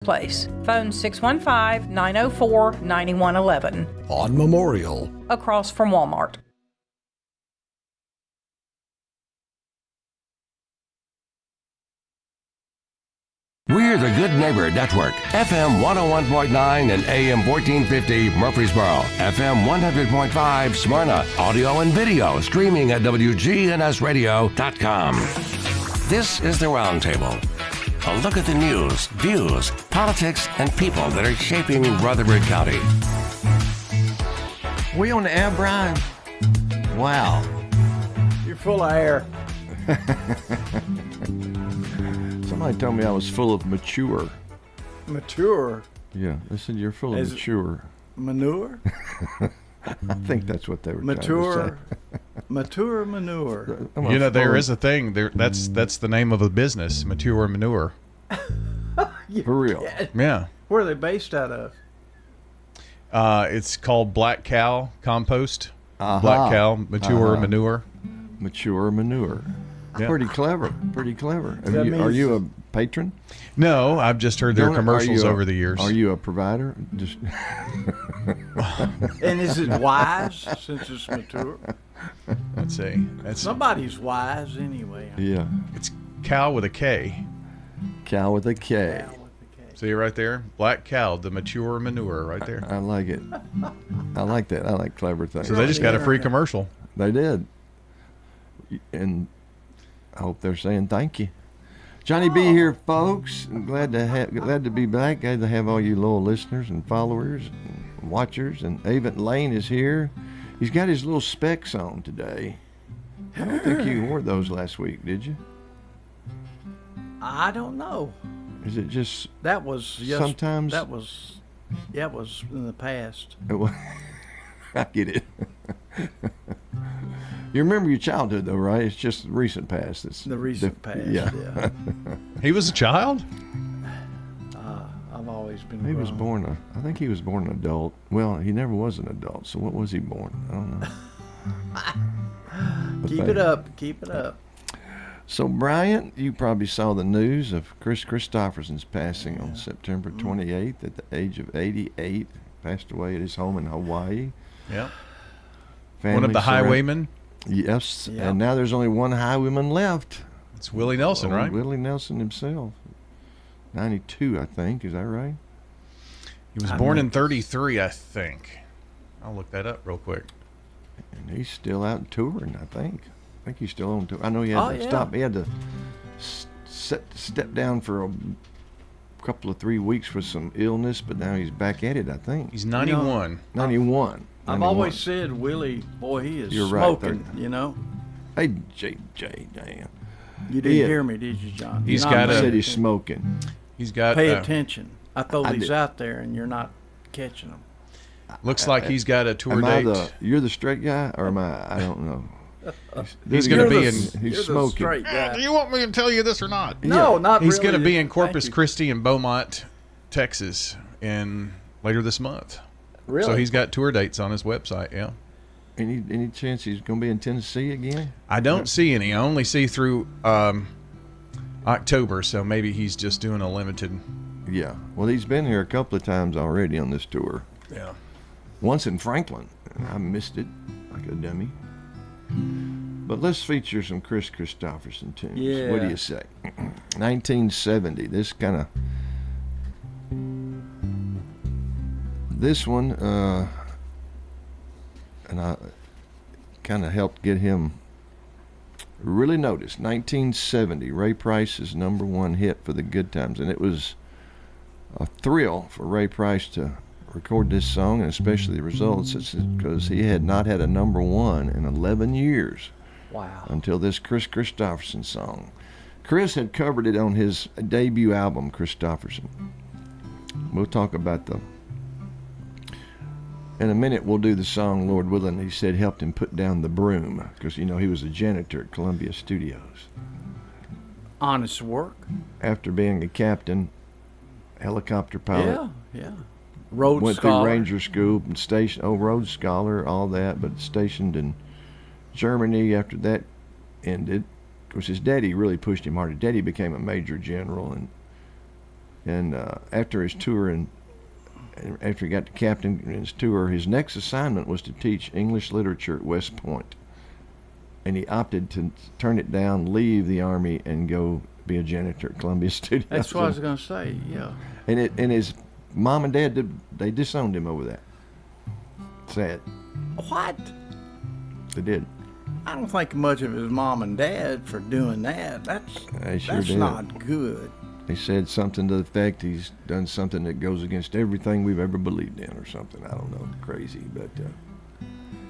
Place. Phone 615-904-9111. On Memorial. Across from Walmart. We're the Good Neighbor Network, FM 101.9 and AM 1450 Murfreesboro, FM 100.5 Smyrna, audio and video streaming at wgnsradio.com. This is the Roundtable. A look at the news, views, politics, and people that are shaping Rutherford County. We on the air, Brian? Wow. You're full of air. Somebody told me I was full of mature. Mature? Yeah, they said you're full of mature. Manure? I think that's what they were mature, trying to say. Mature manure. You know, there is a thing. That's the name of a business, Mature Manure. For real? Yeah. Where are they based out of? It's called Black Cow Compost. Black Cow Mature Manure. Mature Manure. Yeah. Pretty clever. Pretty clever. Are you a patron? No, I've just heard their commercials over the years. Are you a provider? Just And is it wise since it's mature? Let's see. Somebody's wise anyway. Yeah. It's cow with a K. Cow with a K. See right there? Black Cow, the Mature Manure right there. I like it. I like that. I like clever things. So they just got a free commercial. They did. And I hope they're saying thank you. Johnny B here, folks. I'm glad to be back. Glad to have all you loyal listeners and followers and watchers. And Avon Lane is here. He's got his little specs on today. I don't think you wore those last week, did you? I don't know. Is it just that was sometimes? That was it was in the past. I get it. You remember your childhood, though, right? It's just recent past. It's the recent past. Yeah. He was a child? I've always been. He was born I think he was born an adult. Well, he never was an adult. So what was he born? I don't know. Keep it up. Keep it up. So, Bryant, you probably saw the news of Chris Christopherson's passing on September 28th at the age of 88. Passed away at his home in Hawaii. Yeah. Family one of the highwaymen? Yes. Yep. And now there's only one highwayman left. It's Willie Nelson, right? Willie Nelson himself. 92, I think. Is that right? He was born in 33, I think. I'll look that up real quick. And he's still out touring, I think. I think he's still on tour. I know he had to stop. He had to step down for a couple of 3 weeks for some illness, but now he's back at it, I think. He's 91. 91. I've always said, Willie, boy, he is smoking, right, you know. Hey, JJ, damn. You didn't hear me, did you, John? He's got said he's smoking. He's got. Pay attention. I throw these out there, and you're not catching them. Looks like he's got a tour date. You're the straight guy, or am I? I don't know. He's going to be in. He's smoking. Do you want me to tell you this or not? No, not He's really. going to be in Corpus Christi and Beaumont, Texas, later this month. Really? So he's got tour dates on his website. Yeah. Any chance he's going to be in Tennessee again? I don't see any. I only see through October, so maybe he's just doing a limited. Yeah. Well, he's been here a couple of times already on this tour. Yeah. Once in Franklin, and I missed it like a dummy. But let's feature some Chris Christopherson tunes. Yeah. What do you say? 1970. This one, and I kind of helped get him really noticed. 1970, Ray Price's #1 hit for the Good Times, and it was a thrill for Ray Price to record this song, and especially the results, because he had not had a #1 in 11 years. Wow. Until this Chris Christopherson song. Chris had covered it on his debut album, Christopherson. We'll talk about in a minute. We'll do the song, Lord Willing, he said helped him put down the broom, because, he was a janitor at Columbia Studios. Honest work. After being a captain, helicopter pilot. Yeah. Went Went through Ranger School and Rhodes Scholar, all that, but stationed in Germany after that ended. Of course, his daddy really pushed him hard. His daddy became a major general, and And after his tour, and after he got to captain in his tour, his next assignment was to teach English literature at West Point. And he opted to turn it down, leave the Army, and go be a janitor at Columbia Studios. That's what I was going to say, yeah. And his mom and dad, they disowned him over that. Sad. What? They did. I don't think much of his mom and dad for doing that. They sure That's did. not good. They said something to the effect he's done something that goes against everything we've ever believed in or something. I don't know, crazy. But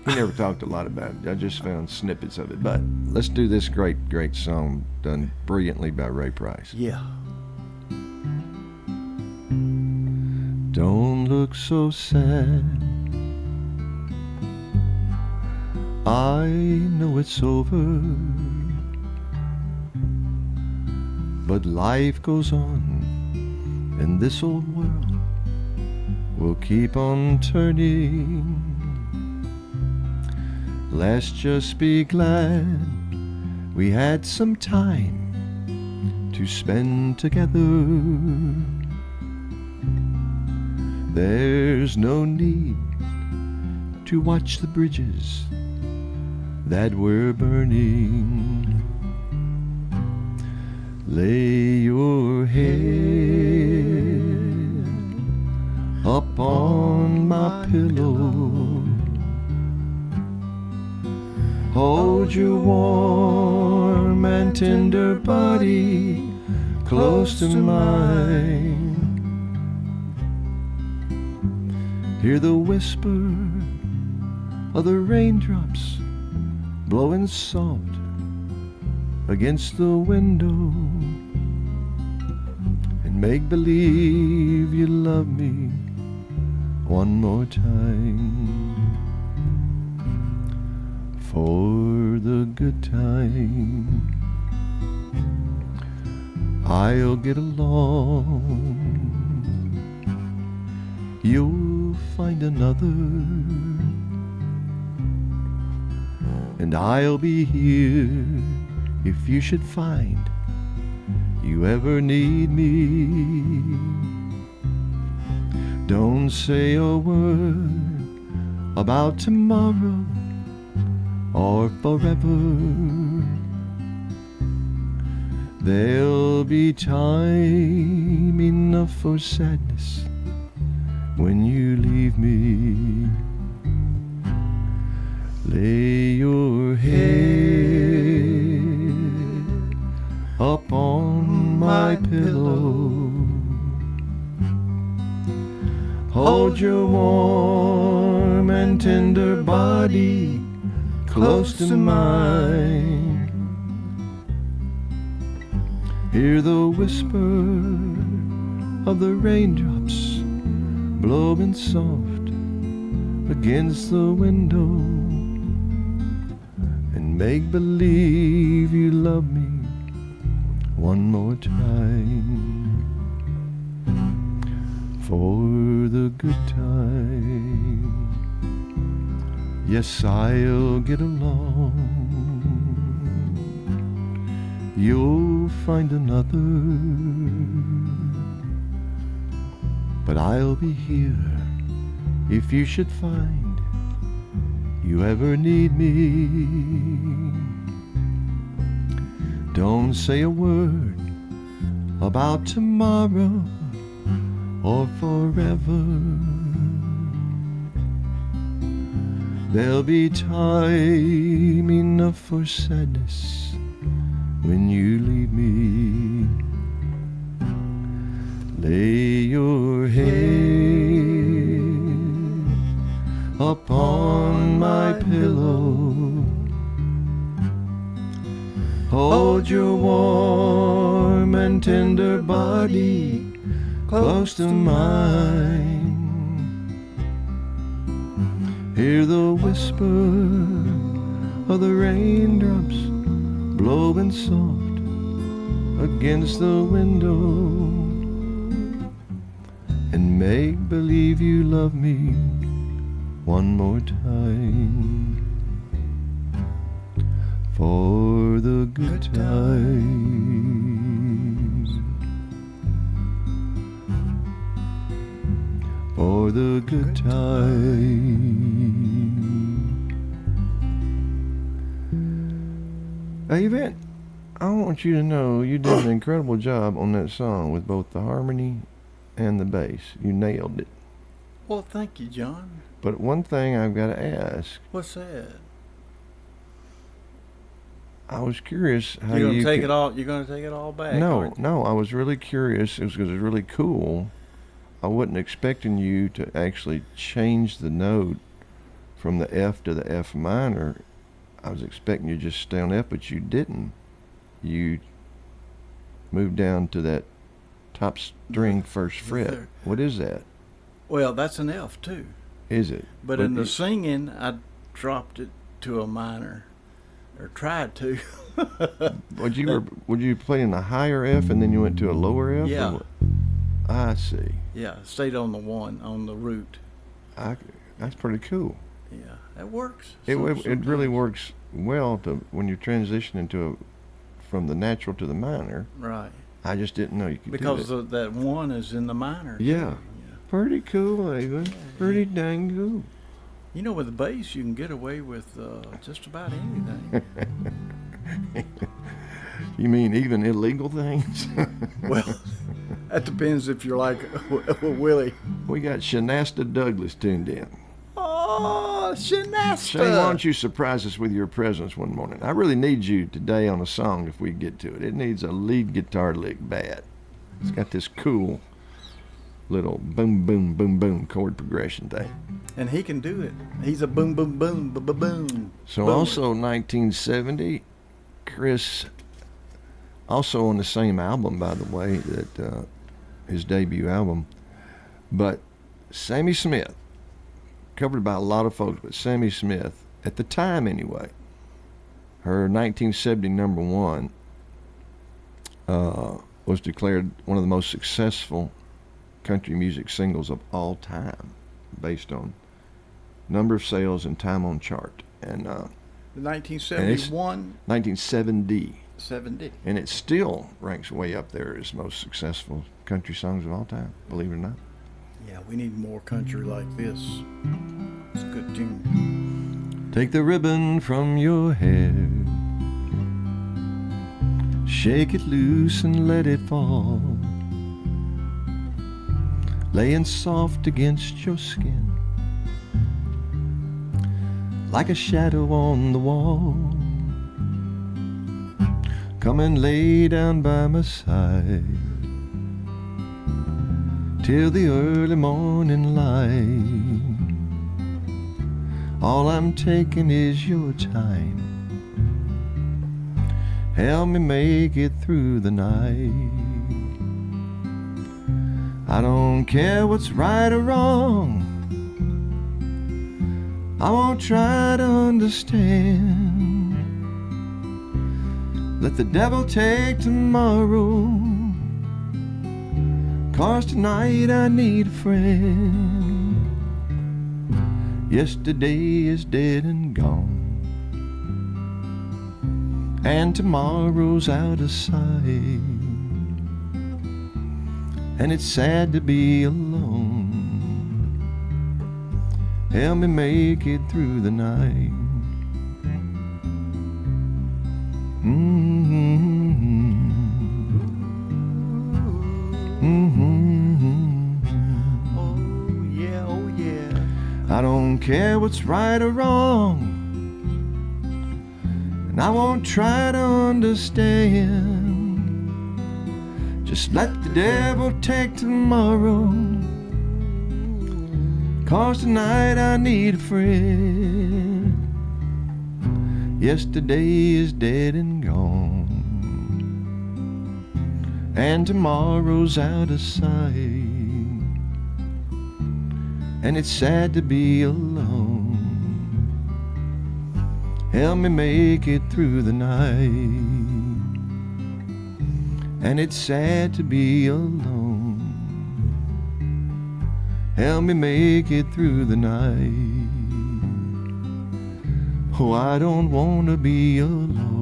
he never talked a lot about it. I just found snippets of it. But let's do this great, great song done brilliantly by Ray Price. Yeah. Don't look so sad. I know it's over, but life goes on, and this old world will keep on turning. Let's just be glad we had some time to spend together. There's no need to watch the bridges that we're burning. Lay your head up on my pillow. Hold your warm and tender body close to mine. Hear the whisper of the raindrops blowing soft against the window, and make believe you love me one more time. For the good time, I'll get along. You'll find another, and I'll be here if you should find you ever need me. Don't say a word about tomorrow or forever. There'll be time enough for sadness when you leave me. Lay your head up on my pillow. Hold your warm and tender body close to mine. Hear the whisper of the raindrops blowing soft against the window, and make believe you love me one more time. For the good time, yes, I'll get along. You'll find another, but I'll be here if you should find you ever need me. Don't say a word about tomorrow or forever. There'll be time enough for sadness when you leave me. Lay your head upon my pillow. Hold your warm and tender body close to mine. Hear the whisper of the raindrops blowing soft against the window, and make believe you love me one more time. For the good times. for the good time. Hey, Yvette, I want you to know you did an incredible job on that song with both the harmony and the bass. You nailed it. Well, thank you, John. But one thing I've got to ask. What's that? I was curious how You're gonna you take could, it all. You're gonna take it all back. No, I was really curious. It was because it was really cool. I wasn't expecting you to actually change the note from the F to the F minor. I was expecting you to just stay on F, but you didn't. You moved down to that top string first fret. What is that? Well, that's an F too. Is it? But in the singing, I dropped it to a minor, or tried to. Would you play in a higher F and then you went to a lower F? Yeah. I see. Yeah, stayed on the one on the root. That's pretty cool. Yeah, that works. It really works well to when you're transitioning from the natural to the minor. Right. I just didn't know you could because do it. that one is in the minor. Yeah. Too. Pretty cool, Ava. Pretty dang cool. You know, with the bass, you can get away with just about anything. You mean even illegal things? Well, that depends if you're like Willie. We got Shanasta Douglas tuned in. Oh, Shanasta! Shane, why don't you surprise us with your presence one morning? I really need you today on a song if we get to it. It needs a lead guitar lick bad. It's got this cool little boom, boom, boom, boom chord progression thing. And he can do it. He's a boom, boom, boom, boom, boom, boom. So boomer. Also 1970, Chris, also on the same album, by the way, that his debut album, but Sammy Smith, covered by a lot of folks, but Sammy Smith, at the time anyway, her 1970 number one was declared one of the most successful country music singles of all time, based on number of sales and time on chart. And the 1971? 1970. 70. And it still ranks way up there as most successful country songs of all time, believe it or not. Yeah, we need more country like this. It's a good tune. Take the ribbon from your hair, shake it loose and let it fall, laying soft against your skin, like a shadow on the wall. Come and lay down by my side till the early morning light. All I'm taking is your time. Help me make it through the night. I don't care what's right or wrong. I won't try to understand. Let the devil take tomorrow, 'cause tonight I need a friend. Yesterday is dead and gone, and tomorrow's out of sight. And it's sad to be alone. Help me make it through the night. Oh yeah, oh yeah. I don't care what's right or wrong, and I won't try to understand. Just let the devil take tomorrow, 'cause tonight I need a friend. Yesterday is dead and gone, and tomorrow's out of sight. And it's sad to be alone. Help me make it through the night. And it's sad to be alone. Help me make it through the night. Oh, I don't want to be alone.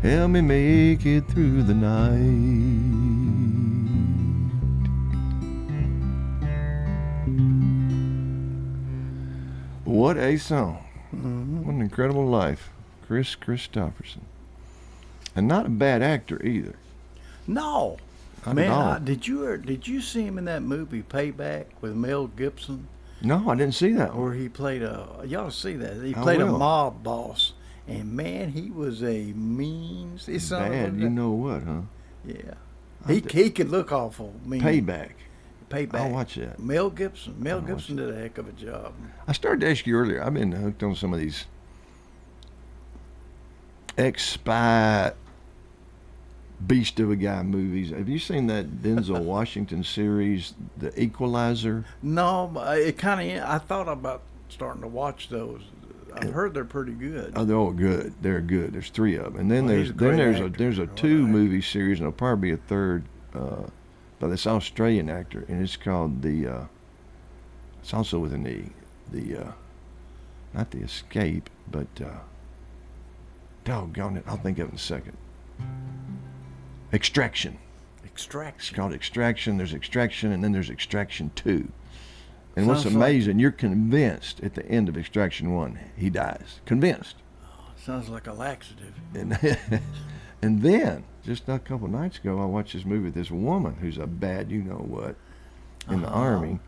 Help me make it through the night. What a song. What an incredible life. Chris Christopherson. And not a bad actor either. No. Not at all. Man, did you see him in that movie Payback with Mel Gibson? No, I didn't see that one. Where he played y'all see that. He I played a will. mob boss. And man, he was a mean son of a Bad, you know what, huh? Yeah. He could look awful mean. Payback. Payback. I'll watch that. Mel Gibson. Mel I'll watch Gibson did a heck of a job. I started to ask you earlier, I've been hooked on some of these ex-spy beast of a guy movies. Have you seen that Denzel Washington series, The Equalizer? No, it kind of. I thought about starting to watch those. I've heard they're pretty good. Oh, they're all good. They're good. There's 3 of them, and then Well, he's a great actor. there's a 2 movie series, and there'll probably be a third by this Australian actor, and it's called the. It's also with an E. Not the Escape, but doggone it, I'll think of it in a second. Extraction. It's called Extraction. There's Extraction, and then there's Extraction 2. And what's Sounds like- amazing, you're convinced at the end of Extraction 1, he dies. Convinced. Sounds like a laxative. And then, just a couple nights ago, I watched this movie with this woman who's a bad you-know-what in the Army,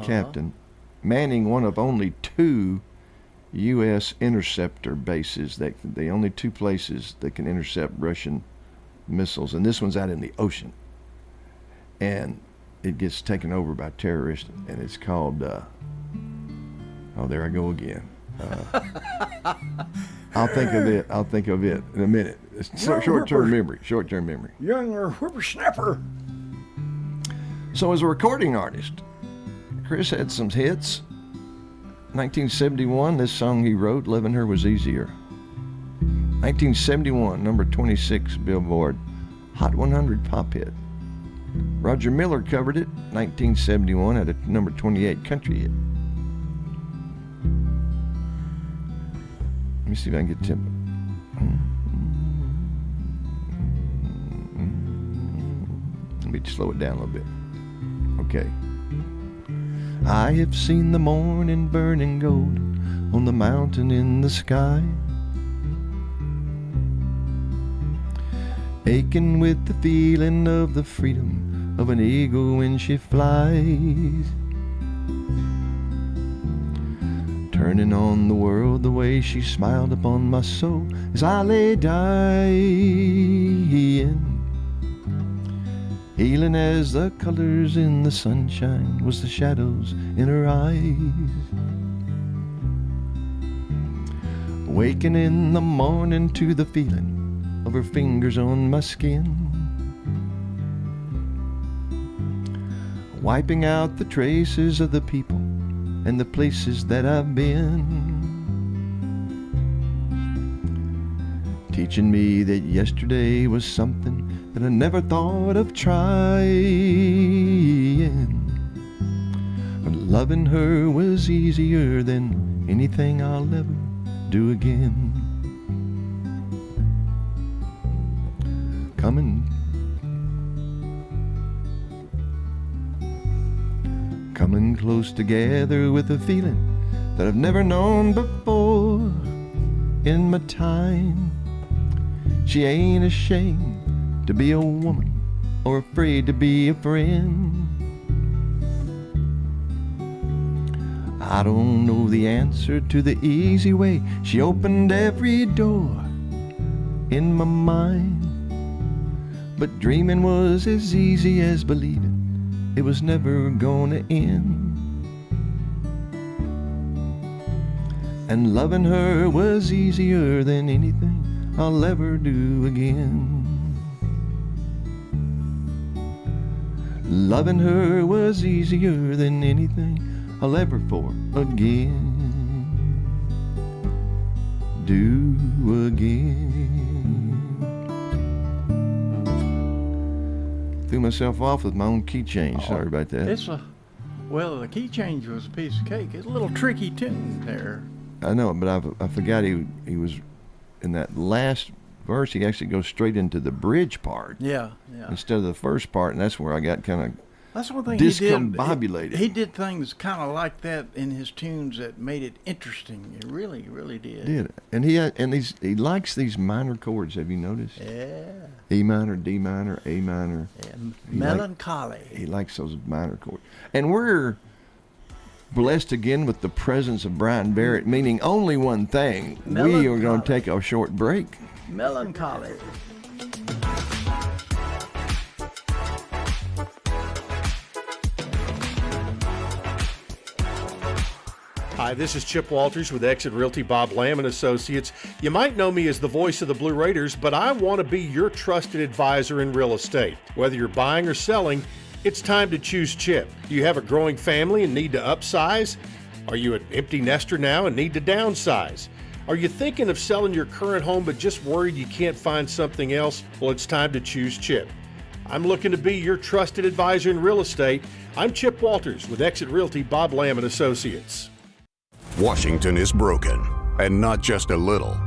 captain, manning one of only 2 U.S. interceptor bases, the only 2 places that can intercept Russian missiles, and this one's out in the ocean. And it gets taken over by terrorists, and it's called, oh, there I go again. I'll think of it in a minute. It's short-term memory. Younger whippersnapper. So as a recording artist, Chris had some hits. 1971, this song he wrote, Loving Her Was Easier. 1971, number 26 Billboard Hot 100 pop hit. Roger Miller covered it, 1971, at a number 28 country hit. Let me see if I can get tempo. Let me slow it down a little bit. Okay. I have seen the morning burning gold on the mountain in the sky, aching with the feeling of the freedom of an eagle when she flies, turning on the world the way she smiled upon my soul as I lay dying, healing as the colors in the sunshine was the shadows in her eyes, waking in the morning to the feeling of her fingers on my skin, wiping out the traces of the people and the places that I've been, teaching me that yesterday was something that I never thought of trying, but loving her was easier than anything I'll ever do again. Coming close together with a feeling that I've never known before in my time. She ain't ashamed to be a woman or afraid to be a friend. I don't know the answer to the easy way she opened every door in my mind, but dreaming was as easy as believing it was never gonna end. And loving her was easier than anything I'll ever do again. Loving her was easier than anything I'll ever for again. Do again. Threw myself off with my own key change. Sorry about that. The key change was a piece of cake. It's a little tricky tune there. I know, but I forgot he was in that last verse. He actually goes straight into the bridge part. Yeah. Instead of the first part, and that's where I got kind of That's one thing he did. discombobulated. He did things kind of like that in his tunes that made it interesting. He really, really did. And he likes these minor chords. Have you noticed? Yeah. E minor, D minor, A minor. Yeah. Melancholy. He likes those minor chords. And we're blessed again with the presence of Brian Barrett, meaning only one thing. We are going to take a short break. Melancholy. Hi, this is Chip Walters with Exit Realty Bob Lamb and Associates. You might know me as the voice of the Blue Raiders, but I want to be your trusted advisor in real estate. Whether you're buying or selling, it's time to choose Chip. Do you have a growing family and need to upsize? Are you an empty nester now and need to downsize? Are you thinking of selling your current home but just worried you can't find something else? Well, it's time to choose Chip. I'm looking to be your trusted advisor in real estate. I'm Chip Walters with Exit Realty Bob Lamb and Associates. Washington is broken, and not just a little.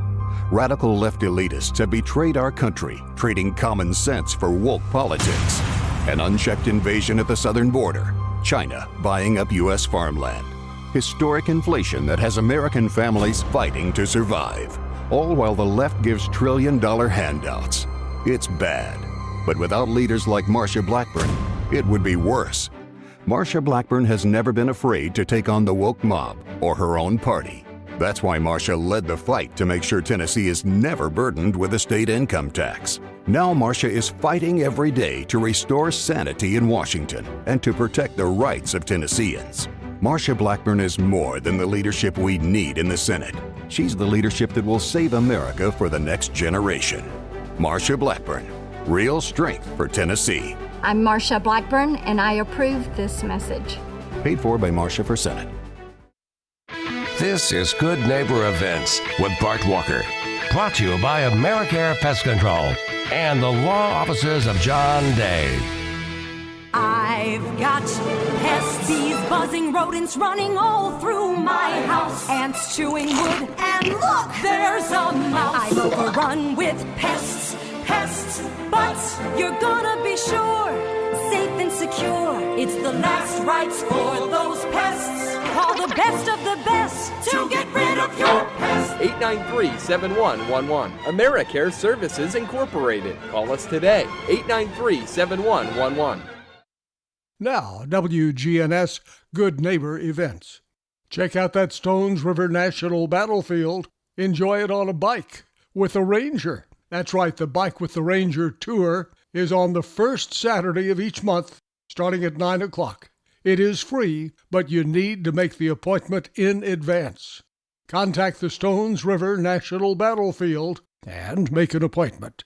Radical left elitists have betrayed our country, trading common sense for woke politics. An unchecked invasion at the southern border, China buying up U.S. farmland. Historic inflation that has American families fighting to survive, all while the left gives trillion-dollar handouts. It's bad, but without leaders like Marsha Blackburn, it would be worse. Marsha Blackburn has never been afraid to take on the woke mob or her own party. That's why Marsha led the fight to make sure Tennessee is never burdened with a state income tax. Now Marsha is fighting every day to restore sanity in Washington and to protect the rights of Tennesseans. Marsha Blackburn is more than the leadership we need in the Senate. She's the leadership that will save America for the next generation. Marsha Blackburn, real strength for Tennessee. I'm Marsha Blackburn, and I approve this message. Paid for by Marsha for Senate. This is Good Neighbor Events with Bart Walker. Brought to you by AmeriCare Pest Control and the law offices of John Day. I've got pests, bees, buzzing, rodents running all through my house. Ants chewing wood, and look, there's a mouse. I'm overrun with pests, but you're gonna be sure, safe and secure. It's the last rites for those pests. Call the best of the best to get rid of your pests. 893-7111. AmeriCare Services Incorporated. Call us today. 893-7111. Now, WGNS Good Neighbor Events. Check out that Stones River National Battlefield. Enjoy it on a bike with a ranger. That's right, the Bike with the Ranger Tour is on the first Saturday of each month, starting at 9 o'clock. It is free, but you need to make the appointment in advance. Contact the Stones River National Battlefield and make an appointment.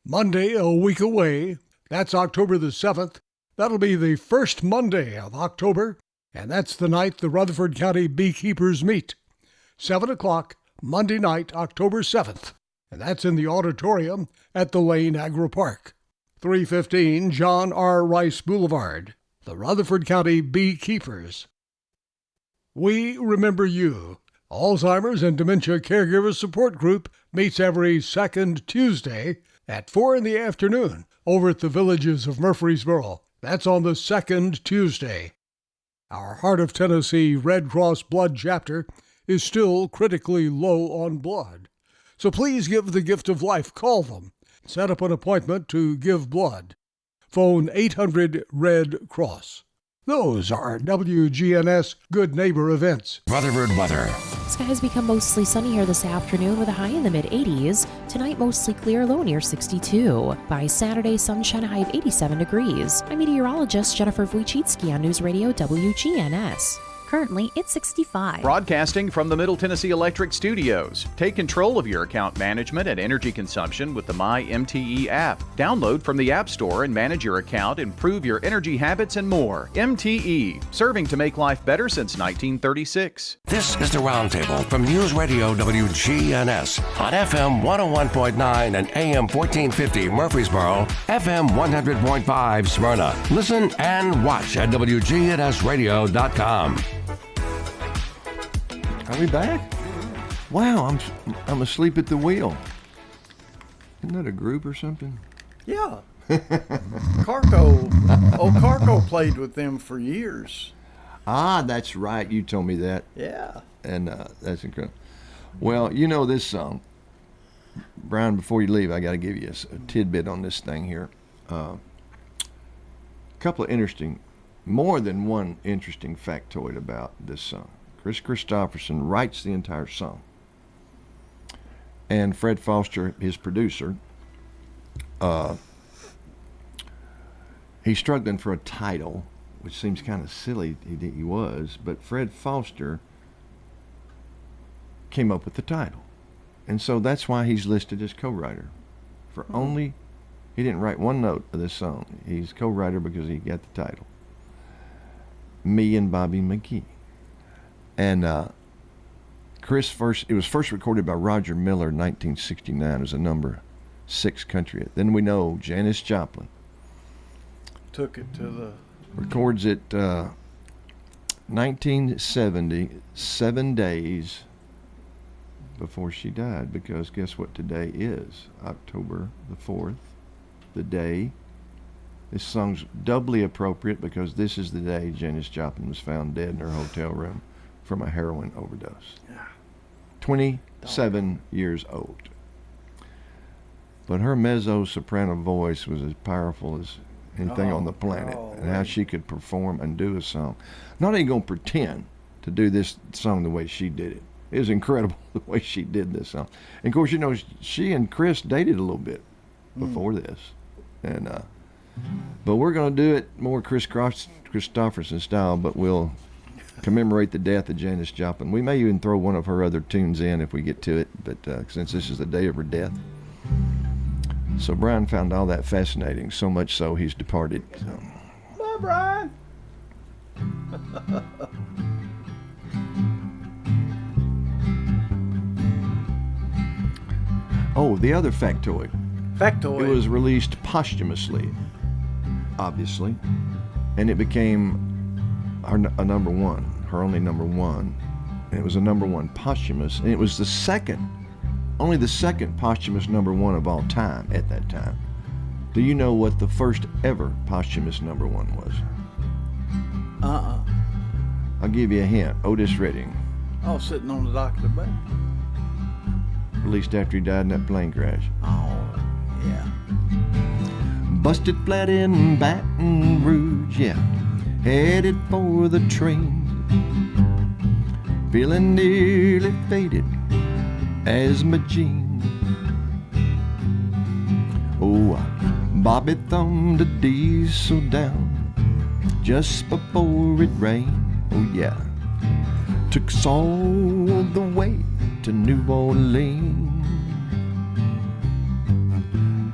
Monday, a week away, that's October the 7th. That'll be the first Monday of October, and that's the night the Rutherford County beekeepers meet. 7 o'clock, Monday night, October 7th. And that's in the auditorium at the Lane Agri Park. 315 John R. Rice Boulevard, the Rutherford County Beekeepers. We Remember You. Alzheimer's and Dementia Caregiver Support Group meets every second Tuesday at 4 in the afternoon over at the Villages of Murfreesboro. That's on the second Tuesday. Our Heart of Tennessee Red Cross Blood Chapter is still critically low on blood. So please give the gift of life. Call them. Set up an appointment to give blood. Phone 800 Red Cross. Those are WGNS Good Neighbor Events. Rutherford weather. Skies become mostly sunny here this afternoon with a high in the mid-80s. Tonight, mostly clear, low near 62. By Saturday, sunshine, high of 87 degrees. I'm meteorologist Jennifer Wojcicki on News Radio WGNS. Currently, it's 65. Broadcasting from the Middle Tennessee Electric Studios. Take control of your account management and energy consumption with the MyMTE app. Download from the App Store and manage your account, improve your energy habits, and more. MTE, serving to make life better since 1936. This is the Roundtable from News Radio WGNS on FM 101.9 and AM 1450 Murfreesboro, FM 100.5 Smyrna. Listen and watch at wgnsradio.com. Are we back? Wow, I'm asleep at the wheel. Isn't that a group or something? Yeah. Carco played with them for years. Ah, that's right. You told me that. Yeah. And that's incredible. Well, you know this song. Brian, before you leave, I got to give you a tidbit on this thing here. Couple of more than one interesting factoid about this song. Chris Christopherson writes the entire song. And Fred Foster, his producer, he's struggling for a title, which seems kind of silly he was, but Fred Foster came up with the title. And so that's why he's listed as co-writer. He didn't write one note of this song. He's co-writer because he got the title. Me and Bobby McGee. And it was first recorded by Roger Miller in 1969 as a number 6 country. Then we know Janis Joplin took it to the... Records it 1970, 7 days before she died, because guess what today is? October the 4th, the day. This song's doubly appropriate because this is the day Janis Joplin was found dead in her hotel room from a heroin overdose. 27 years old. But her mezzo-soprano voice was as powerful as anything on the planet, and how she could perform and do a song. Not even going to pretend to do this song the way she did it. It was incredible the way she did this song. And of course, you know, she and Chris dated a little bit before this. And but we're going to do it more Chris Christopherson style, but we'll commemorate the death of Janis Joplin. We may even throw one of her other tunes in if we get to it, but since this is the day of her death. So Brian found all that fascinating, so much so he's departed. So. Bye, Brian. Oh, the other factoid. Factoid. It was released posthumously, obviously, and it became a number one, her only number one. And it was a number one posthumous, and it was only the second posthumous number one of all time at that time. Do you know what the first ever posthumous number one was? I'll give you a hint. Otis Redding. Oh, sitting on the dock of the bay. Released after he died in that plane crash. Oh, yeah. Busted flat in Baton Rouge, yeah. Headed for the train. Feeling nearly faded as my jeans. Oh, Bobby thumbed a diesel down just before it rained. Oh yeah, took us all the way to New Orleans.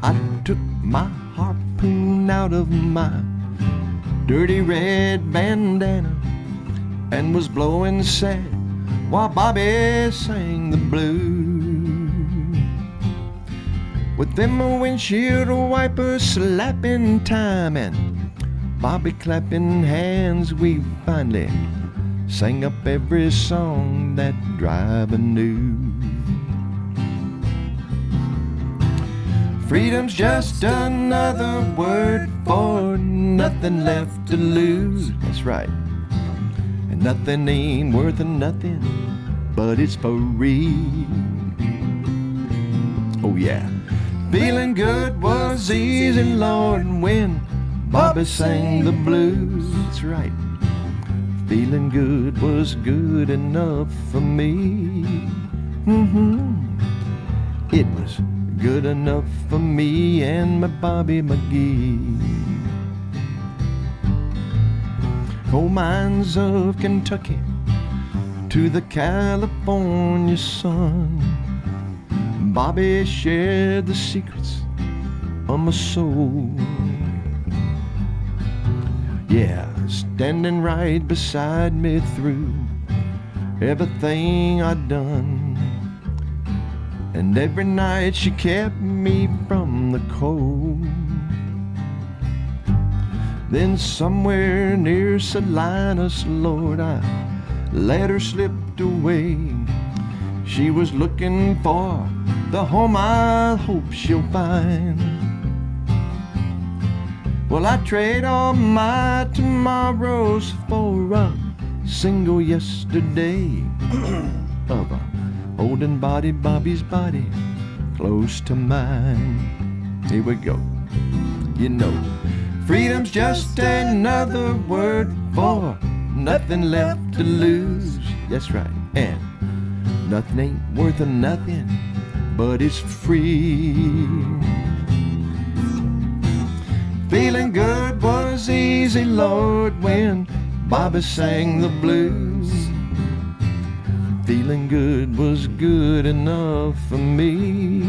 I took my harpoon out of my dirty red bandana and was blowing sad while Bobby sang the blues. With them windshield wipers slapping time and Bobby clapping hands, we finally sang up every song that driver knew. Freedom's just another word for nothing left to lose. That's right. And nothing ain't worth nothing, but it's free. Oh yeah. Feeling good was easy, Lord, when Bobby sang the blues. That's right. Feeling good was good enough for me. It was good enough for me and my Bobby McGee. Coal mines of Kentucky to the California sun, Bobby shared the secrets of my soul. Yeah, standing right beside me through everything I'd done. And every night she kept me from the cold. Then somewhere near Salinas, Lord, I let her slip away. She was looking for the home I hope she'll find. Well, I trade all my tomorrows for a single yesterday of a holding Bobby's body close to mine. Here we go. You know, freedom's just another word for nothing left to lose. That's right. And nothing ain't worth a nothing, but it's free. Feeling good was easy, Lord, when Bobby sang the blues. Feeling good was good enough for me.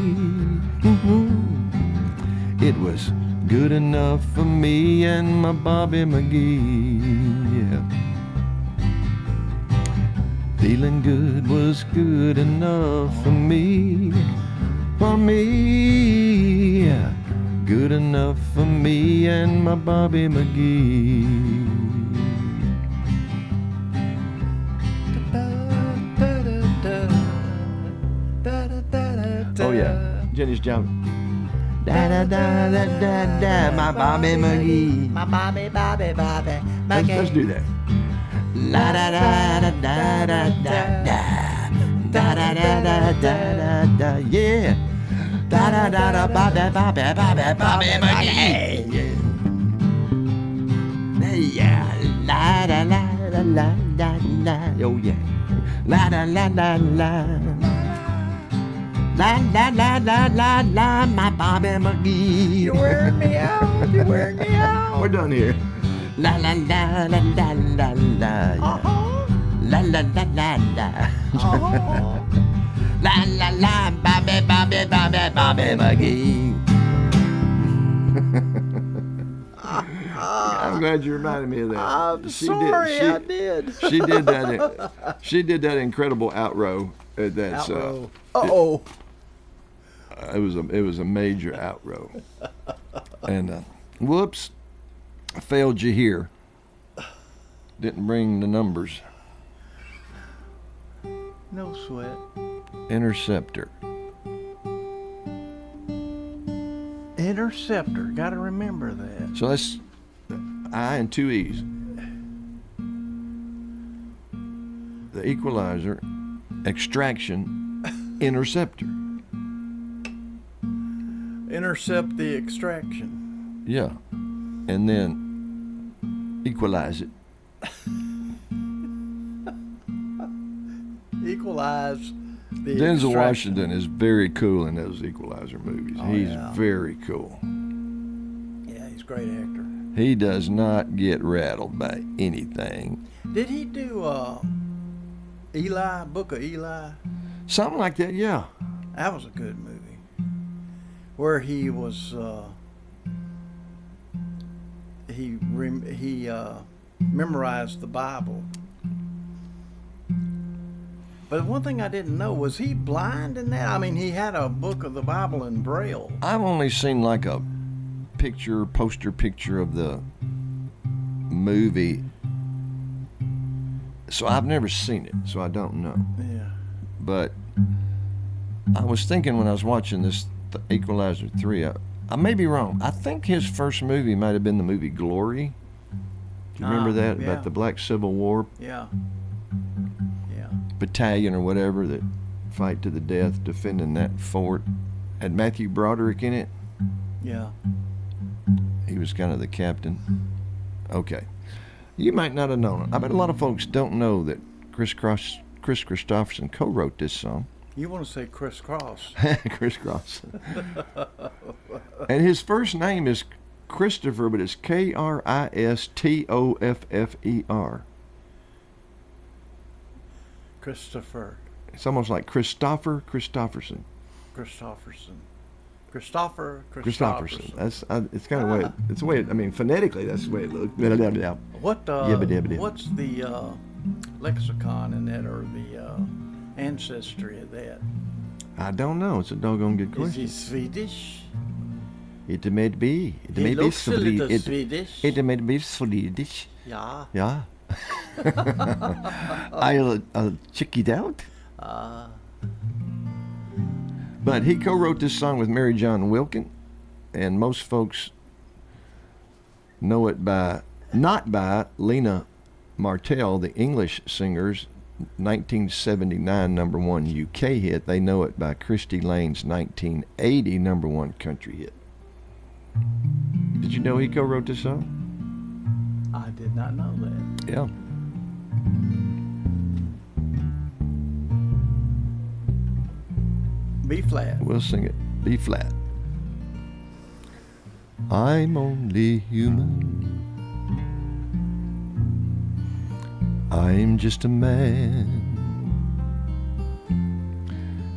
It was good enough for me and my Bobby McGee. Yeah. Feeling good was good enough for me. For me. Yeah. Good enough for me and my Bobby McGee. Oh yeah, Jenny's jumping. Da da da da da da, my Bobby McGee. My Bobby. Let's do that. La da da da da da da da da da da da da, yeah. Da da da da Bobby McGee. Yeah, la da la da la da la. Oh yeah, la da la la la. La la la la la la, my Bobby McGee. You're wearing me out. You're wearing me out. We're done here. La la la la la la la. La la la la la. La la la, Bobby McGee. I'm glad you reminded me of that. I'm sorry, I did. She did that. She did that incredible outrow. That's outrow. Uh-oh. It was a major outrow. And whoops, I failed you here. Didn't bring the numbers. No sweat. Interceptor. Interceptor. Got to remember that. So that's I and two E's. The equalizer, extraction, interceptor. Intercept the extraction. Yeah. And then equalize it. Equalize the Denzel Washington is very cool in those Equalizer movies. He's very cool. Yeah, he's a great actor. He does not get rattled by anything. Did he do Eli, Book of Eli? Something like that, yeah. That was a good movie. Where he was, he memorized the Bible. But one thing I didn't know, was he blind in that? I mean, he had a book of the Bible in Braille. I've only seen like a poster picture of the movie. So I've never seen it, so I don't know. Yeah. But I was thinking when I was watching this Equalizer 3, I may be wrong. I think his first movie might have been the movie Glory. Do you remember that? Yeah. About the Black Civil War Yeah. battalion or whatever that fight to the death defending that fort. Had Matthew Broderick in it. Yeah. He was kind of the captain. Okay. You might not have known it. I bet a lot of folks don't know that Chris Christopherson co-wrote this song. You want to say crisscross. Crisscross. And his first name is Christopher, but it's Kristoffer. Christopher. It's almost like Christopherson. Christopherson. That's it's kind of way. It's the way. I mean, phonetically, that's the way it looks. What's the lexicon in that, or the ancestry of that? I don't know. It's a doggone good question. Is he Swedish? It may be. He looks a little Swedish. It may be Swedish. Yeah. Yeah. I'll check it out. But he co-wrote this song with Mary John Wilkin, and most folks know it by, not by Lena Martell, the English singer's 1979 number one UK hit. They know it by Christy Lane's 1980 number one country hit. Did you know he co-wrote this song? I did not know that. Yeah. B flat. We'll sing it. B flat. I'm only human. I'm just a man.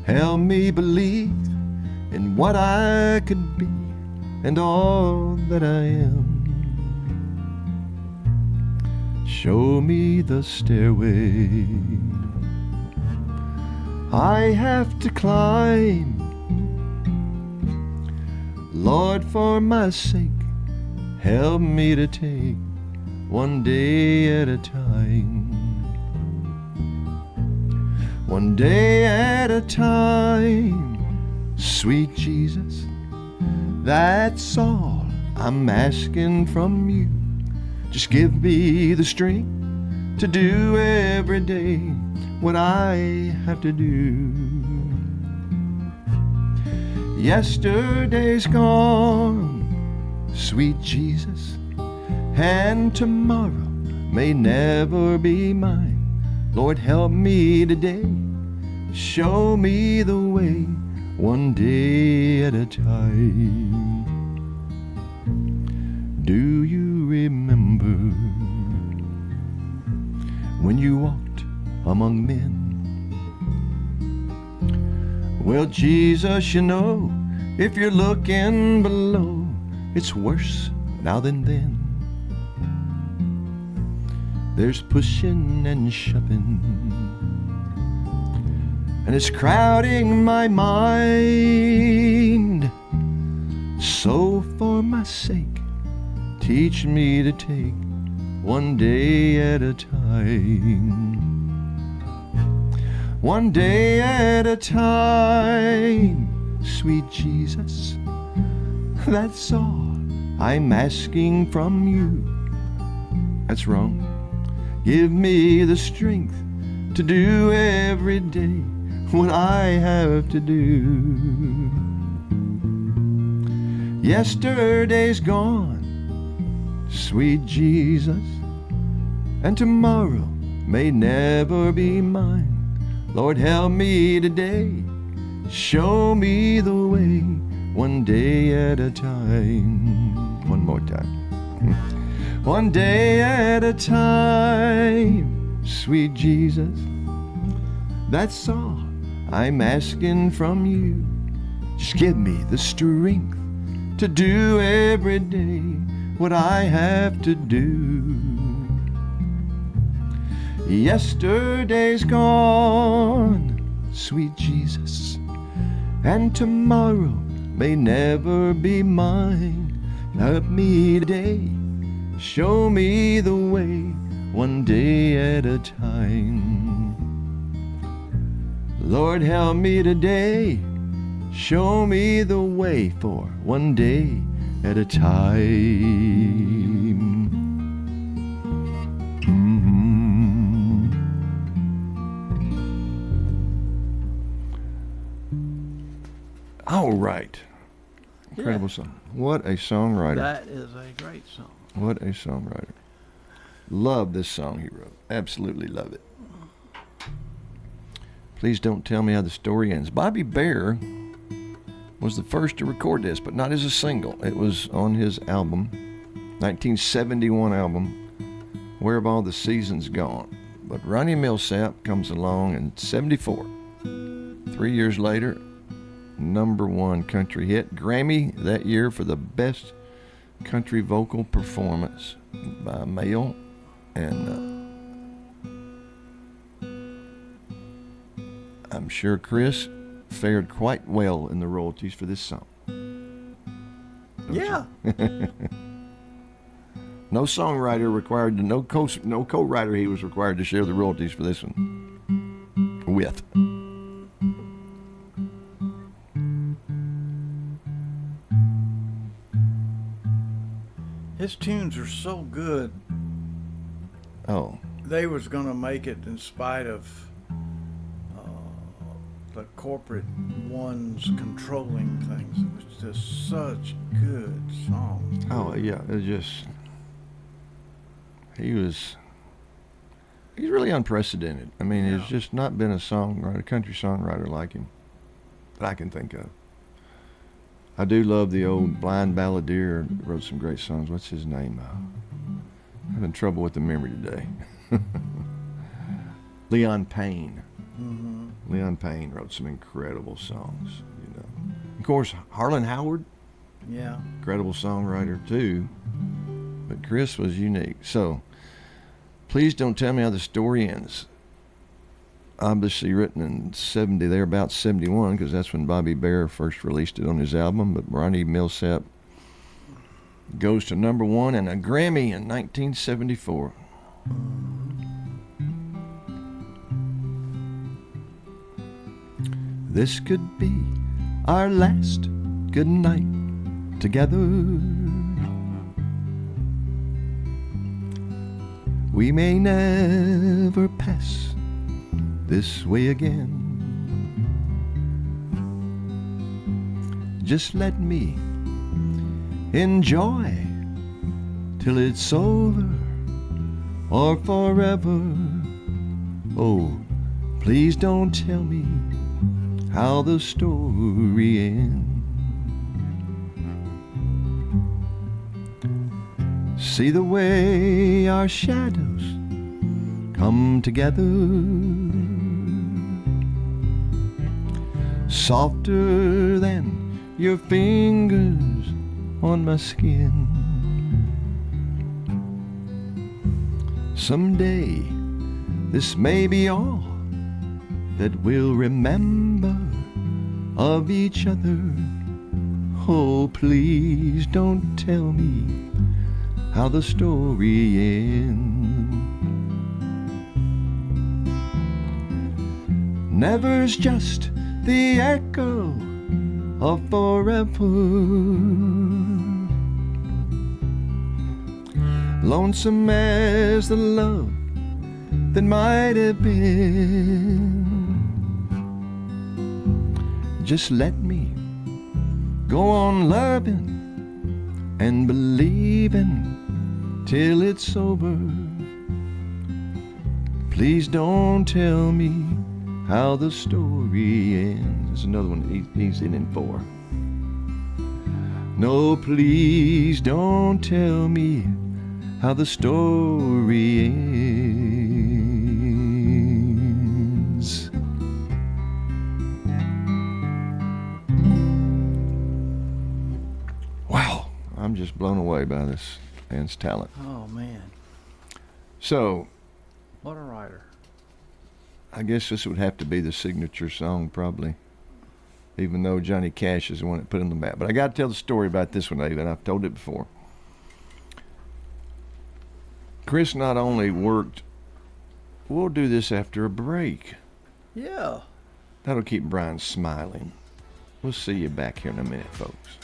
Help me believe in what I could be and all that I am. Show me the stairway I have to climb. Lord, for my sake, help me to take one day at a time. One day at a time, sweet Jesus, that's all I'm asking from you. Just give me the strength to do every day what I have to do. Yesterday's gone, sweet Jesus, and tomorrow may never be mine. Lord, help me today, show me the way, one day at a time. Do you remember when you walked among men? Well, Jesus, you know, if you're looking below, it's worse now than then. There's pushing and shoving, and it's crowding my mind. So for my sake, teach me to take one day at a time. One day at a time, sweet Jesus, that's all I'm asking from you. That's wrong. Give me the strength to do every day what I have to do. Yesterday's gone, sweet Jesus, and tomorrow may never be mine. Lord, help me today, show me the way, one day at a time. One more time. One day at a time, sweet Jesus, that's all I'm asking from you. Just give me the strength to do every day what I have to do. Yesterday's gone, sweet Jesus, and tomorrow may never be mine. Help me today, show me the way, one day at a time. Lord, help me today, show me the way for one day at a time. All right. Incredible song. What a songwriter. That is a great song. What a songwriter. Love this song he wrote. Absolutely love it. Please don't tell me how the story ends. Bobby Bear was the first to record this, but not as a single. It was on his album, 1971 album, Where Have All the Seasons Gone? But Ronnie Millsap comes along in 74. 3 years later, number one country hit. Grammy that year for the best country vocal performance by a male. And I'm sure Chris fared quite well in the royalties for this song. Yeah. No songwriter required to, no co-writer he was required to share the royalties for this one with. his tunes are so good. Oh. They was gonna make it in spite of the corporate ones controlling things. It was just such good songs. Oh yeah, it just he's really unprecedented. I mean, there's just not been a country songwriter like him that I can think of. I do love the old Blind Balladeer. Wrote some great songs. What's his name? I'm having trouble with the memory today. Leon Payne. Mm-hmm. Leon Payne wrote some incredible songs. You know, of course, Harlan Howard. Yeah. Incredible songwriter too. But Chris was unique. So, please don't tell me how the story ends. Obviously written in 70, they're about 71, because that's when Bobby Bear first released it on his album. But Ronnie Milsap goes to number 1 and a Grammy in 1974. This could be our last good night together. We may never pass this way again. Just let me enjoy till it's over or forever. Oh, please don't tell me how the story ends. See the way our shadows come together, softer than your fingers on my skin. Someday this may be all that we'll remember of each other. Oh, please don't tell me how the story ends. Never's just the echo of forever. Lonesome as the love that might have been. Just let me go on loving and believing till it's over. Please don't tell me how the story ends. There's another one he's in 4. No, please don't tell me how the story ends. Wow, I'm just blown away by this man's talent. Oh, man. So, what a writer. I guess this would have to be the signature song, probably, even though Johnny Cash is the one that put it on the map. But I got to tell the story about this one, David. I've told it before. Chris not only worked, we'll do this after a break. Yeah. That'll keep Brian smiling. We'll see you back here in a minute, folks.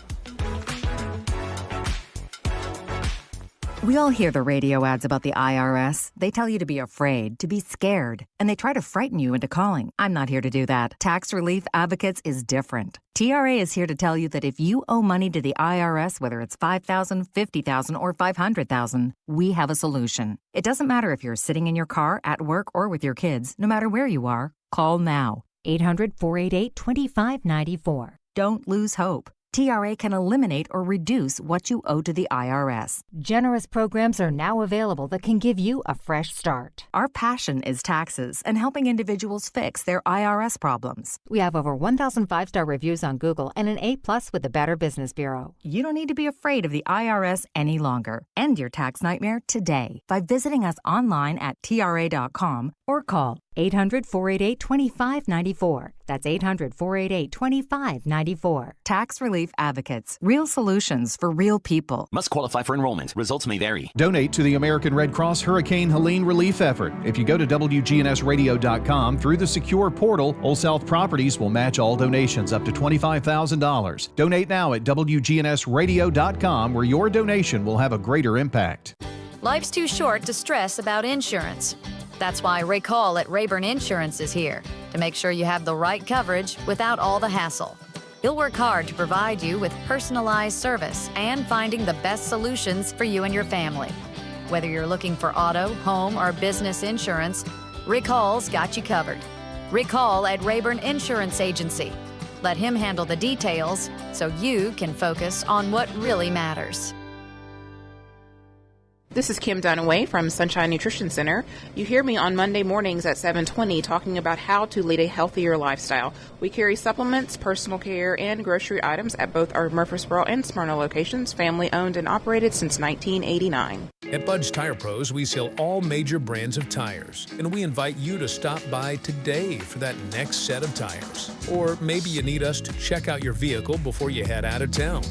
We all hear the radio ads about the IRS. They tell you to be afraid, to be scared, and they try to frighten you into calling. I'm not here to do that. Tax Relief Advocates is different. TRA is here to tell you that if you owe money to the IRS, whether it's $5,000, $50,000, or $500,000, we have a solution. It doesn't matter if you're sitting in your car, at work, or with your kids. No matter where you are, call now. 800-488-2594. Don't lose hope. TRA can eliminate or reduce what you owe to the IRS. Generous programs are now available that can give you a fresh start. Our passion is taxes and helping individuals fix their IRS problems. We have over 1,000 5-star reviews on Google and an A+ with the Better Business Bureau. You don't need to be afraid of the IRS any longer. End your tax nightmare today by visiting us online at TRA.com or call 800-488-2594. That's 800-488-2594. Tax Relief Advocates. Real solutions for real people. Must qualify for enrollment. Results may vary. Donate to the American Red Cross Hurricane Helene relief effort. If you go to wgnsradio.com through the secure portal, Old South Properties will match all donations up to $25,000. Donate now at wgnsradio.com, where your donation will have a greater impact. Life's too short to stress about insurance. That's why Rick Hall at Rayburn Insurance is here to make sure you have the right coverage without all the hassle. He'll work hard to provide you with personalized service and finding the best solutions for you and your family. Whether you're looking for auto, home, or business insurance, Rick Hall's got you covered. Rick Hall at Rayburn Insurance Agency. Let him handle the details so you can focus on what really matters. This is Kim Dunaway from Sunshine Nutrition Center. You hear me on Monday mornings at 7:20 talking about how to lead a healthier lifestyle. We carry supplements, personal care, and grocery items at both our Murfreesboro and Smyrna locations, family owned and operated since 1989. At Bud's Tire Pros, we sell all major brands of tires, and we invite you to stop by today for that next set of tires. Or maybe you need us to check out your vehicle before you head out of town.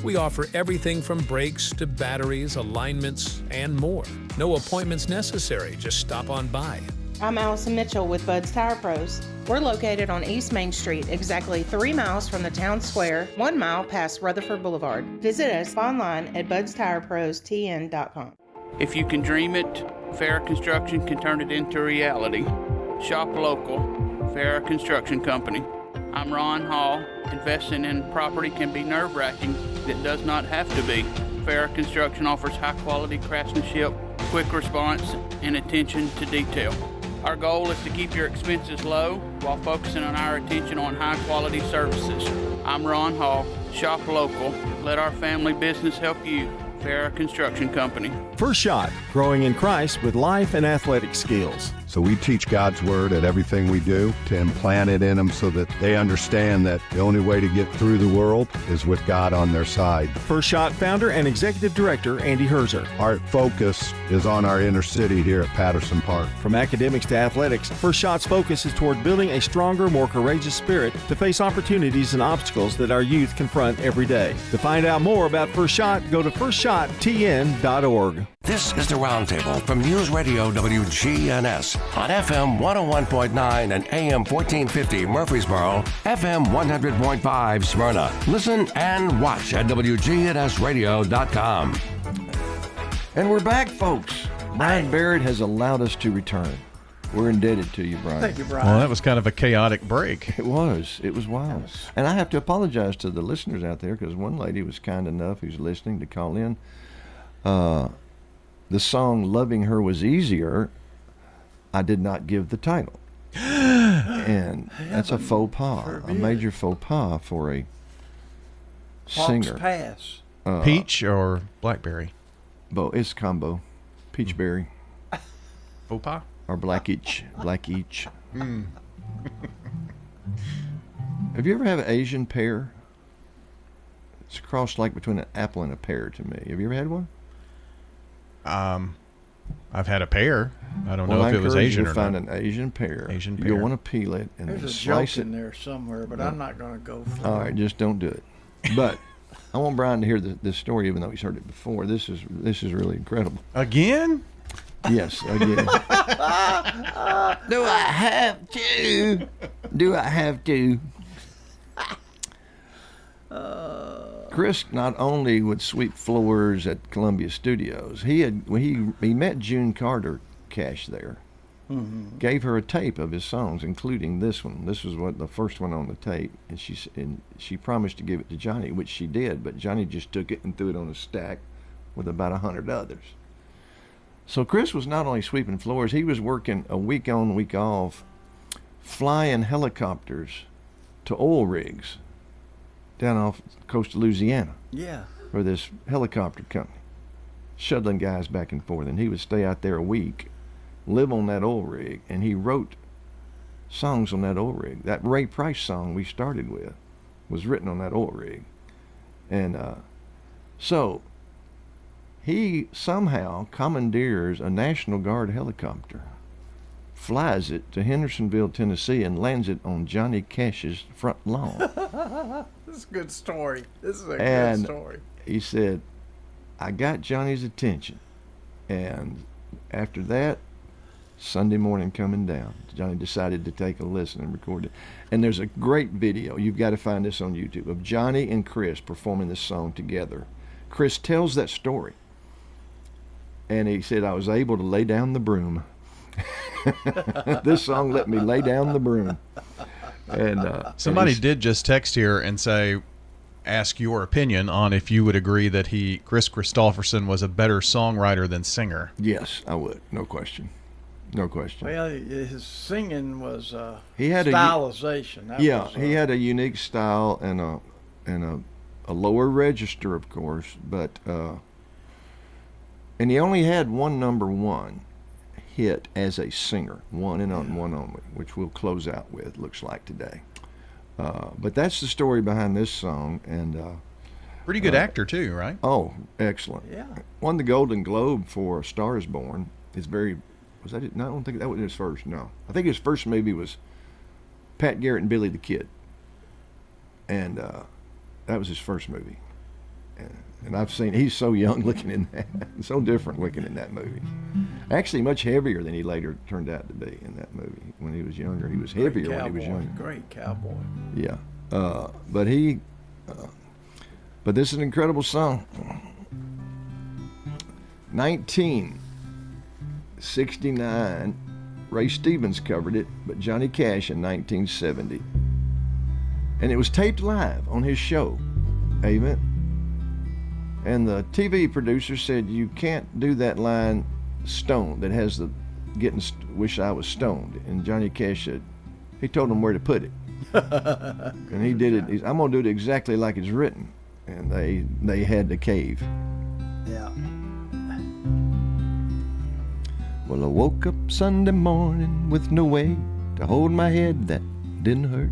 We offer everything from brakes to batteries, alignments, and more. No appointments necessary. Just stop on by. I'm Allison Mitchell with Bud's Tire Pros. We're located on East Main Street, exactly 3 miles from the town square, 1 mile past Rutherford Boulevard. Visit us online at budstirepros.tn.com. If you can dream it, Farrah Construction can turn it into reality. Shop local, Farrah Construction Company. I'm Ron Hall. Investing in property can be nerve-wracking. It does not have to be. Farrah Construction offers high-quality craftsmanship, quick response, and attention to detail. Our goal is to keep your expenses low while focusing on our attention on high-quality services. I'm Ron Hall. Shop local. Let our family business help you. Farrah Construction Company. First Shot, growing in Christ with life and athletic skills. So we teach God's Word at everything we do to implant it in them so that they understand that the only way to get through the world is with God on their side. First Shot founder and executive director Andy Herzer. Our focus is on our inner city here at Patterson Park. From academics to athletics, First Shot's focus is toward building a stronger, more courageous spirit to face opportunities and obstacles that our youth confront every day. To find out more about First Shot, go to firstshottn.org. This is the Roundtable from News Radio WGNS on FM 101.9 and AM 1450 Murfreesboro, FM 100.5 Smyrna. Listen and watch at wgnsradio.com. And we're back, folks. Brian Barrett has allowed us to return. We're indebted to you, Brian. Thank you, Brian. Well, that was kind of a chaotic break. It was. It was wild. And I have to apologize to the listeners out there because one lady was kind enough who's listening to call in. The song Loving Her Was Easier, I did not give the title. And that's a faux pas, a major faux pas for a singer. Pass. Peach or blackberry? It's combo. Peachberry. Faux pas? Or black each. Have you ever had an Asian pear? It's a cross like between an apple and a pear to me. Have you ever had one? I've had a pear. I don't know if it was Asian or find not. An Asian pear. Asian pear. You'll want to peel it and There's a slice joke it. in there somewhere, but I'm not going to go for it. All right, just don't do it. But I want Brian to hear this story, even though he's heard it before. This is really incredible. Again? Yes, again. Do I have to? Do I have to? Chris not only would sweep floors at Columbia Studios, he met June Carter Cash there, gave her a tape of his songs, including this one. This was the first one on the tape, and she promised to give it to Johnny, which she did, but Johnny just took it and threw it on a stack with about 100 others. So Chris was not only sweeping floors, he was working a week on, week off, flying helicopters to oil rigs down off the coast of Louisiana. Yeah. For this helicopter company, shuttling guys back and forth. And he would stay out there a week, live on that oil rig, and he wrote songs on that oil rig. That Ray Price song we started with was written on that oil rig. And so he somehow commandeers a National Guard helicopter, flies it to Hendersonville, Tennessee, and lands it on Johnny Cash's front lawn. This is a good story. This is a And good story. he said, I got Johnny's attention. And after that, Sunday morning coming down, Johnny decided to take a listen and record it. And there's a great video, you've got to find this on YouTube, of Johnny and Chris performing this song together. Chris tells that story. And he said, I was able to lay down the broom. This song let me lay down the broom. And somebody did just text here and say, ask your opinion on if you would agree that Chris Christopherson was a better songwriter than singer. Yes, I would. No question. No question. Well, his singing was he had stylization. He had a unique style and a lower register, of course, but and he only had one number one hit as a singer, one only, which we'll close out with, looks like today. But that's the story behind this song, and pretty good actor too, right? Oh, excellent! Yeah, won the Golden Globe for A Star Is Born. It's very was that it? No, I don't think that was his first. No, I think his first movie was Pat Garrett and Billy the Kid, and that was his first movie. And I've seen, he's so young looking in that, so different looking in that movie. Actually, much heavier than he later turned out to be in that movie. When he was younger, he was heavier when he was younger. Great cowboy. Yeah, but this is an incredible song. 1969, Ray Stevens covered it, but Johnny Cash in 1970. And it was taped live on his show, Amen. And the TV producer said, you can't do that line stoned that has the wish I was stoned. And Johnny Cash said, he told him where to put it. And he did it. I'm going to do it exactly like it's written. And they had to cave. Yeah. Well, I woke up Sunday morning with no way to hold my head that didn't hurt.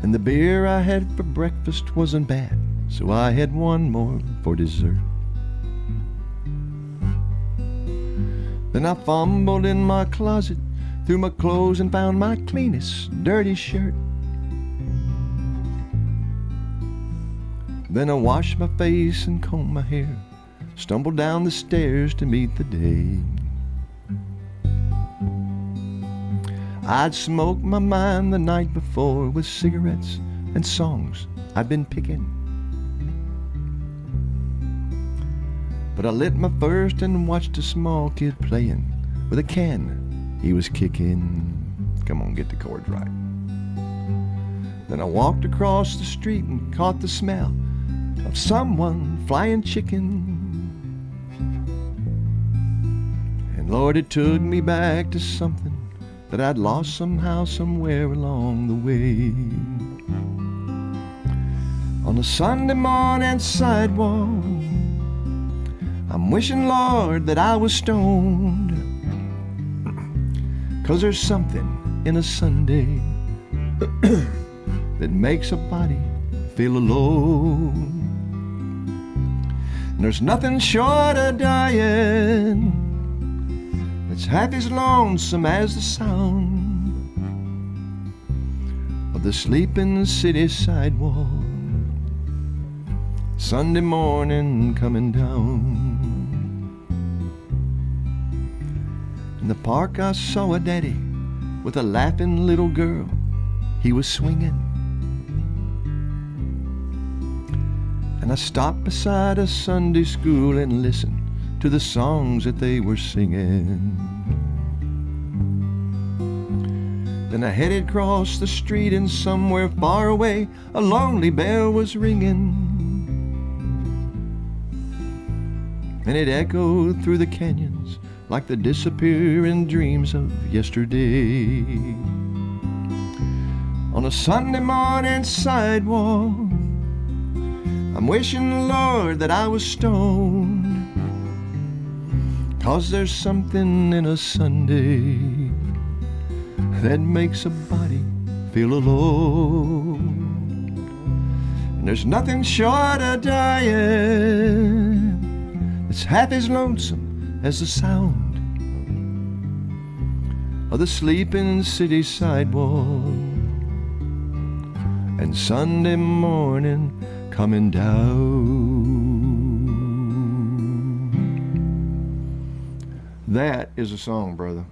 And the beer I had for breakfast wasn't bad, so I had one more for dessert. Then I fumbled in my closet, through my clothes and found my cleanest dirty shirt. Then I washed my face and combed my hair, stumbled down the stairs to meet the day. I'd smoked my mind the night before with cigarettes and songs I'd been picking. But I lit my first and watched a small kid playing with a can he was kicking. Come on, get the chords right. Then I walked across the street and caught the smell of someone flying chicken. And Lord, it took me back to something that I'd lost somehow, somewhere along the way. On a Sunday morning sidewalk, I'm wishing, Lord, that I was stoned. 'Cause there's something in a Sunday that makes a body feel alone. And there's nothing short of dying it's half as lonesome as the sound of the sleeping city sidewalk Sunday morning coming down. In the park I saw a daddy with a laughing little girl he was swinging. And I stopped beside a Sunday school and listened to the songs that they were singing. Then I headed across the street and somewhere far away a lonely bell was ringing. And it echoed through the canyons like the disappearing dreams of yesterday. On a Sunday morning sidewalk, I'm wishing, Lord, that I was stoned. 'Cause there's something in a Sunday that makes a body feel alone. And there's nothing short of dying that's half as lonesome as the sound of the sleeping city sidewalk, and Sunday morning coming down. That is a song, brother.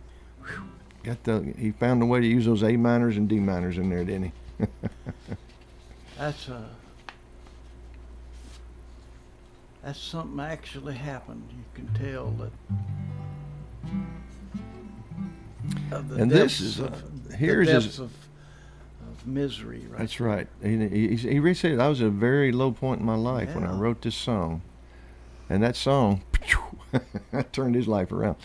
He found a way to use those A minors and D minors in there, didn't he? That's something actually happened. You can tell that. And this is here's the his depths of misery. Right. That's right. He really said that was a very low point in my life when I wrote this song, and that song turned his life around.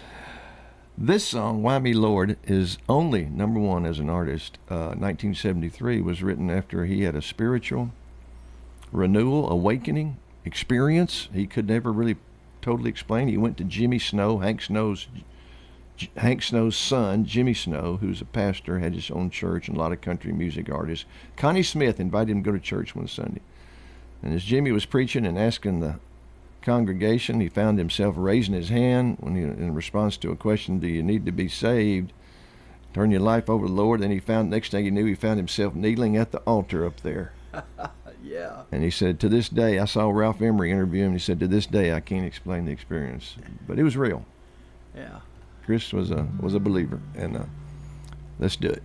This song, Why Me Lord, is only number one as an artist. 1973 was written after he had a spiritual renewal, awakening experience he could never really totally explain. He went to Jimmy Snow, Hank Snow's son, Jimmy Snow, who's a pastor, had his own church and a lot of country music artists. Connie Smith invited him to go to church one Sunday. And as Jimmy was preaching and asking the congregation, he found himself raising his hand when in response to a question, do you need to be saved? Turn your life over to the Lord. Then next thing he knew, he found himself kneeling at the altar up there. Yeah. And he said, to this day, I saw Ralph Emery interview him. He said, to this day, I can't explain the experience. But it was real. Yeah. Chris was a believer. And let's do it.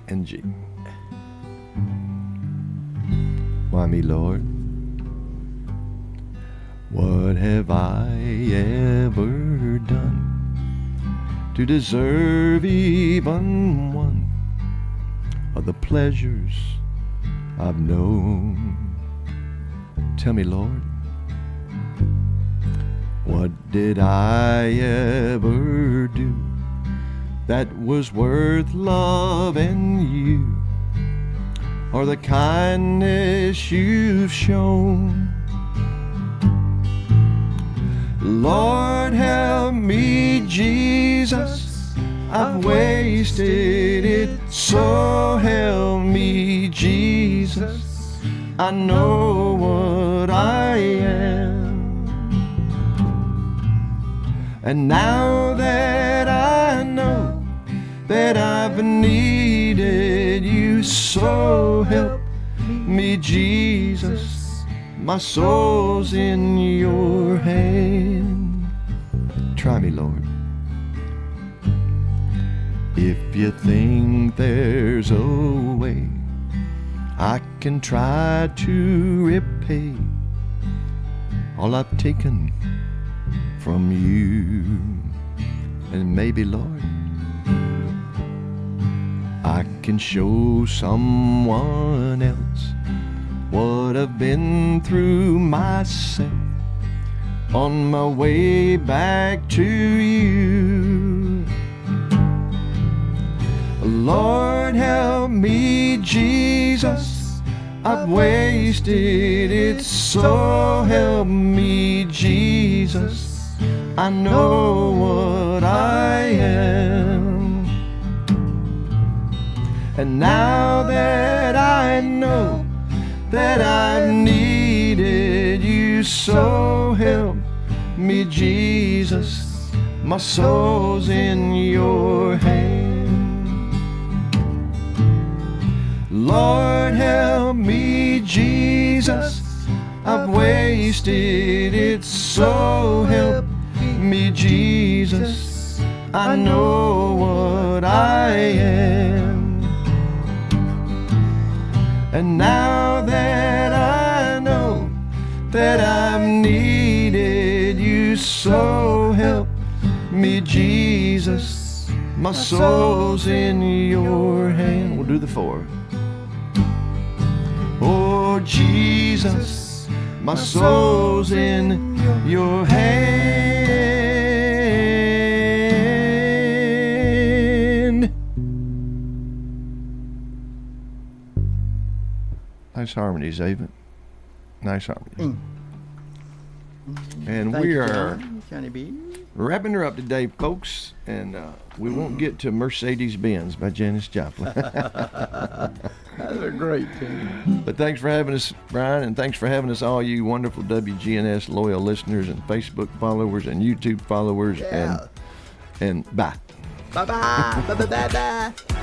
NG. Why me, Lord? What have I ever done to deserve even one of the pleasures I've known? Tell me, Lord, what did I ever do that was worth loving you, or the kindness you've shown? Lord, help me, Jesus, I've wasted it, so help me, Jesus, I know what I am. And now that I know that I've needed you, so help me, Jesus, my soul's in your hand. Try me, Lord. If you think there's a way I can try to repay all I've taken from you, and maybe, Lord, I can show someone else what I've been through myself on my way back to you. Lord, help me, Jesus, I've wasted it, so help me, Jesus, I know what I am. And now that I know that I've needed you, so help me, Jesus, my soul's in your hand. Lord, help me, Jesus, I've wasted it, so help me, Jesus, I know what I am. And now that I know that I've needed you, so help me, Jesus, my soul's in your hand. We'll do the four. Oh, Jesus, my soul's in your hand. Nice harmony, Zaven. Nice harmony. And Thank we you, are Johnny B. wrapping her up today, folks, and we won't get to Mercedes-Benz by Janis Joplin. That's a great tune. But thanks for having us, Brian, and thanks for having us, all you wonderful WGNS loyal listeners and Facebook followers and YouTube followers. Yeah. And bye. Bye-bye. Bye-bye.